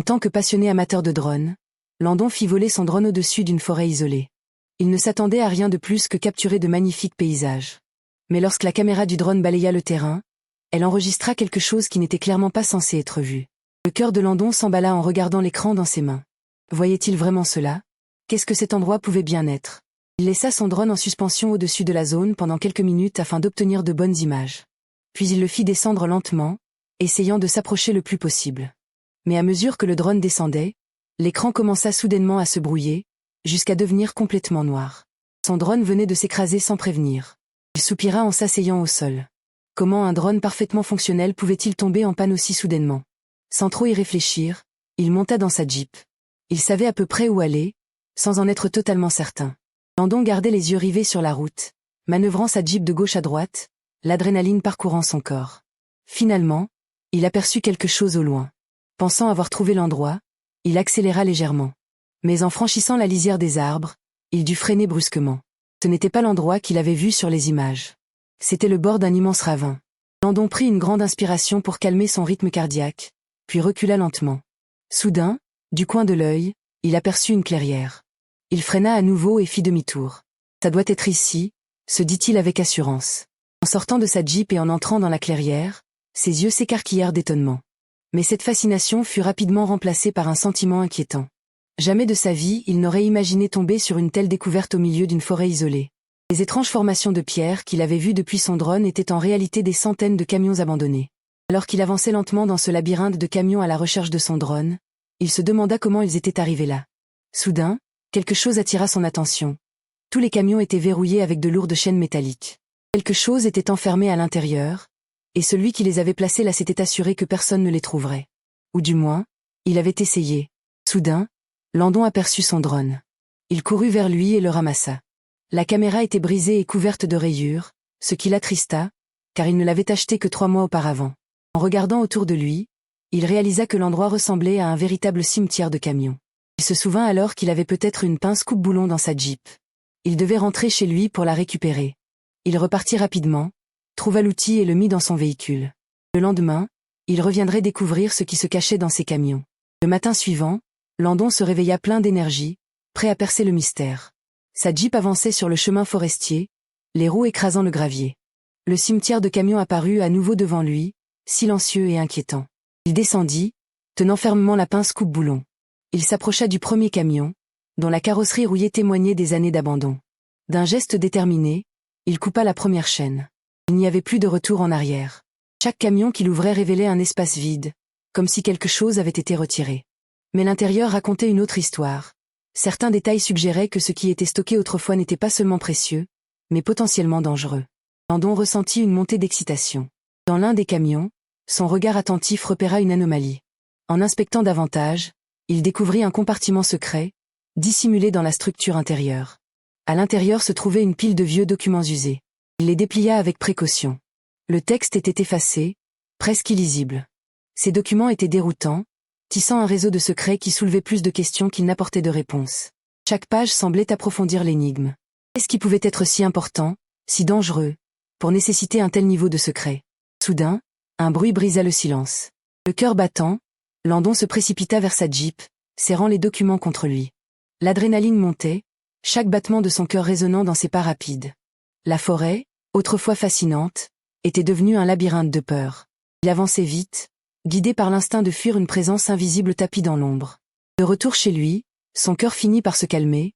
En tant que passionné amateur de drone, Landon fit voler son drone au-dessus d'une forêt isolée. Il ne s'attendait à rien de plus que capturer de magnifiques paysages. Mais lorsque la caméra du drone balaya le terrain, elle enregistra quelque chose qui n'était clairement pas censé être vu. Le cœur de Landon s'emballa en regardant l'écran dans ses mains. Voyait-il vraiment cela? Qu'est-ce que cet endroit pouvait bien être? Il laissa son drone en suspension au-dessus de la zone pendant quelques minutes afin d'obtenir de bonnes images. Puis il le fit descendre lentement, essayant de s'approcher le plus possible. Mais à mesure que le drone descendait, l'écran commença soudainement à se brouiller, jusqu'à devenir complètement noir. Son drone venait de s'écraser sans prévenir. Il soupira en s'asseyant au sol. Comment un drone parfaitement fonctionnel pouvait-il tomber en panne aussi soudainement? Sans trop y réfléchir, il monta dans sa Jeep. Il savait à peu près où aller, sans en être totalement certain. Landon gardait les yeux rivés sur la route, manœuvrant sa Jeep de gauche à droite, l'adrénaline parcourant son corps. Finalement, il aperçut quelque chose au loin. Pensant avoir trouvé l'endroit, il accéléra légèrement. Mais en franchissant la lisière des arbres, il dut freiner brusquement. Ce n'était pas l'endroit qu'il avait vu sur les images. C'était le bord d'un immense ravin. Landon prit une grande inspiration pour calmer son rythme cardiaque, puis recula lentement. Soudain, du coin de l'œil, il aperçut une clairière. Il freina à nouveau et fit demi-tour. Ça doit être ici, se dit-il avec assurance. En sortant de sa Jeep et en entrant dans la clairière, ses yeux s'écarquillèrent d'étonnement. Mais cette fascination fut rapidement remplacée par un sentiment inquiétant. Jamais de sa vie il n'aurait imaginé tomber sur une telle découverte au milieu d'une forêt isolée. Les étranges formations de pierre qu'il avait vues depuis son drone étaient en réalité des centaines de camions abandonnés. Alors qu'il avançait lentement dans ce labyrinthe de camions à la recherche de son drone, il se demanda comment ils étaient arrivés là. Soudain, quelque chose attira son attention. Tous les camions étaient verrouillés avec de lourdes chaînes métalliques. Quelque chose était enfermé à l'intérieur, et celui qui les avait placés là s'était assuré que personne ne les trouverait. Ou du moins, il avait essayé. Soudain, Landon aperçut son drone. Il courut vers lui et le ramassa. La caméra était brisée et couverte de rayures, ce qui l'attrista, car il ne l'avait achetée que 3 mois auparavant. En regardant autour de lui, il réalisa que l'endroit ressemblait à un véritable cimetière de camions. Il se souvint alors qu'il avait peut-être une pince coupe-boulon dans sa Jeep. Il devait rentrer chez lui pour la récupérer. Il repartit rapidement, trouva l'outil et le mit dans son véhicule. Le lendemain, il reviendrait découvrir ce qui se cachait dans ces camions. Le matin suivant, Landon se réveilla plein d'énergie, prêt à percer le mystère. Sa Jeep avançait sur le chemin forestier, les roues écrasant le gravier. Le cimetière de camions apparut à nouveau devant lui, silencieux et inquiétant. Il descendit, tenant fermement la pince coupe-boulon. Il s'approcha du premier camion, dont la carrosserie rouillée témoignait des années d'abandon. D'un geste déterminé, il coupa la première chaîne. Il n'y avait plus de retour en arrière. Chaque camion qu'il ouvrait révélait un espace vide, comme si quelque chose avait été retiré. Mais l'intérieur racontait une autre histoire. Certains détails suggéraient que ce qui était stocké autrefois n'était pas seulement précieux, mais potentiellement dangereux. Landon ressentit une montée d'excitation. Dans l'un des camions, son regard attentif repéra une anomalie. En inspectant davantage, il découvrit un compartiment secret, dissimulé dans la structure intérieure. À l'intérieur se trouvait une pile de vieux documents usés. Il les déplia avec précaution. Le texte était effacé, presque illisible. Ces documents étaient déroutants, tissant un réseau de secrets qui soulevait plus de questions qu'il n'apportait de réponses. Chaque page semblait approfondir l'énigme. Qu'est-ce qui pouvait être si important, si dangereux, pour nécessiter un tel niveau de secret? Soudain, un bruit brisa le silence. Le cœur battant, Landon se précipita vers sa Jeep, serrant les documents contre lui. L'adrénaline montait, chaque battement de son cœur résonnant dans ses pas rapides. La forêt, autrefois fascinante, était devenue un labyrinthe de peur. Il avançait vite, guidé par l'instinct de fuir une présence invisible tapie dans l'ombre. De retour chez lui, son cœur finit par se calmer,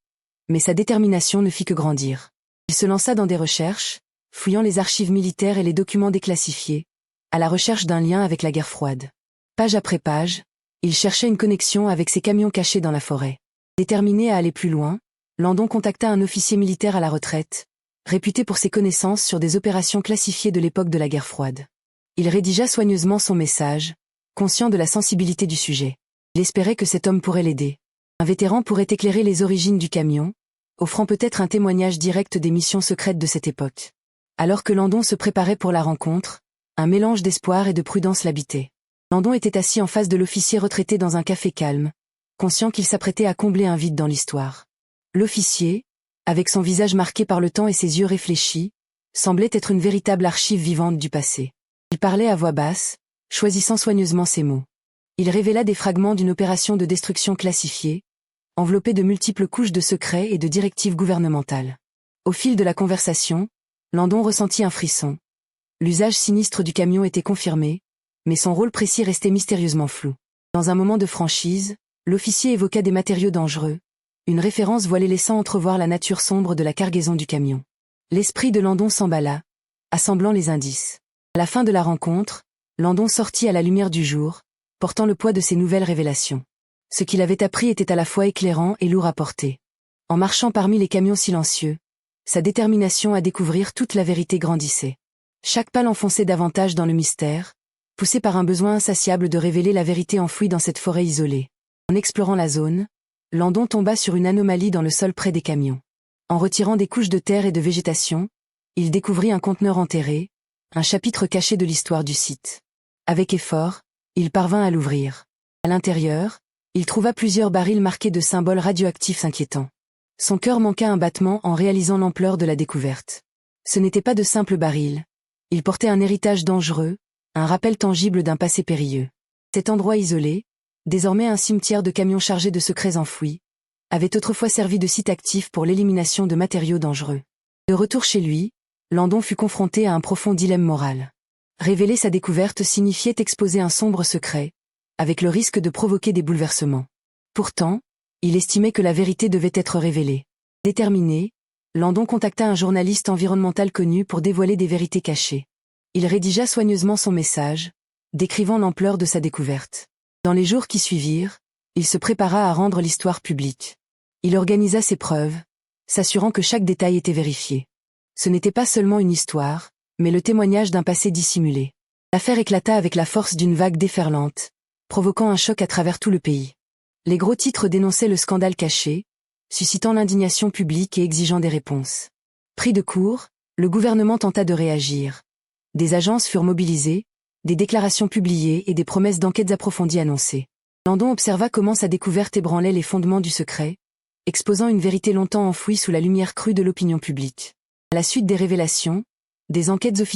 mais sa détermination ne fit que grandir. Il se lança dans des recherches, fouillant les archives militaires et les documents déclassifiés, à la recherche d'un lien avec la guerre froide. Page après page, il cherchait une connexion avec ces camions cachés dans la forêt. Déterminé à aller plus loin, Landon contacta un officier militaire à la retraite, réputé pour ses connaissances sur des opérations classifiées de l'époque de la guerre froide. Il rédigea soigneusement son message, conscient de la sensibilité du sujet. Il espérait que cet homme pourrait l'aider. Un vétéran pourrait éclairer les origines du camion, offrant peut-être un témoignage direct des missions secrètes de cette époque. Alors que Landon se préparait pour la rencontre, un mélange d'espoir et de prudence l'habitait. Landon était assis en face de l'officier retraité dans un café calme, conscient qu'il s'apprêtait à combler un vide dans l'histoire. L'officier, avec son visage marqué par le temps et ses yeux réfléchis, semblait être une véritable archive vivante du passé. Il parlait à voix basse, choisissant soigneusement ses mots. Il révéla des fragments d'une opération de destruction classifiée, enveloppée de multiples couches de secrets et de directives gouvernementales. Au fil de la conversation, Landon ressentit un frisson. L'usage sinistre du camion était confirmé, mais son rôle précis restait mystérieusement flou. Dans un moment de franchise, l'officier évoqua des matériaux dangereux, une référence voilée laissant entrevoir la nature sombre de la cargaison du camion. L'esprit de Landon s'emballa, assemblant les indices. À la fin de la rencontre, Landon sortit à la lumière du jour, portant le poids de ses nouvelles révélations. Ce qu'il avait appris était à la fois éclairant et lourd à porter. En marchant parmi les camions silencieux, sa détermination à découvrir toute la vérité grandissait. Chaque pas l'enfonçait davantage dans le mystère, poussé par un besoin insatiable de révéler la vérité enfouie dans cette forêt isolée. En explorant la zone, Landon tomba sur une anomalie dans le sol près des camions. En retirant des couches de terre et de végétation, il découvrit un conteneur enterré, un chapitre caché de l'histoire du site. Avec effort, il parvint à l'ouvrir. À l'intérieur, il trouva plusieurs barils marqués de symboles radioactifs inquiétants. Son cœur manqua un battement en réalisant l'ampleur de la découverte. Ce n'étaient pas de simples barils. Ils portaient un héritage dangereux, un rappel tangible d'un passé périlleux. Cet endroit isolé, désormais un cimetière de camions chargés de secrets enfouis, avait autrefois servi de site actif pour l'élimination de matériaux dangereux. De retour chez lui, Landon fut confronté à un profond dilemme moral. Révéler sa découverte signifiait exposer un sombre secret, avec le risque de provoquer des bouleversements. Pourtant, il estimait que la vérité devait être révélée. Déterminé, Landon contacta un journaliste environnemental connu pour dévoiler des vérités cachées. Il rédigea soigneusement son message, décrivant l'ampleur de sa découverte. Dans les jours qui suivirent, il se prépara à rendre l'histoire publique. Il organisa ses preuves, s'assurant que chaque détail était vérifié. Ce n'était pas seulement une histoire, mais le témoignage d'un passé dissimulé. L'affaire éclata avec la force d'une vague déferlante, provoquant un choc à travers tout le pays. Les gros titres dénonçaient le scandale caché, suscitant l'indignation publique et exigeant des réponses. Pris de court, le gouvernement tenta de réagir. Des agences furent mobilisées, des déclarations publiées et des promesses d'enquêtes approfondies annoncées. Landon observa comment sa découverte ébranlait les fondements du secret, exposant une vérité longtemps enfouie sous la lumière crue de l'opinion publique. À la suite des révélations, des enquêtes officielles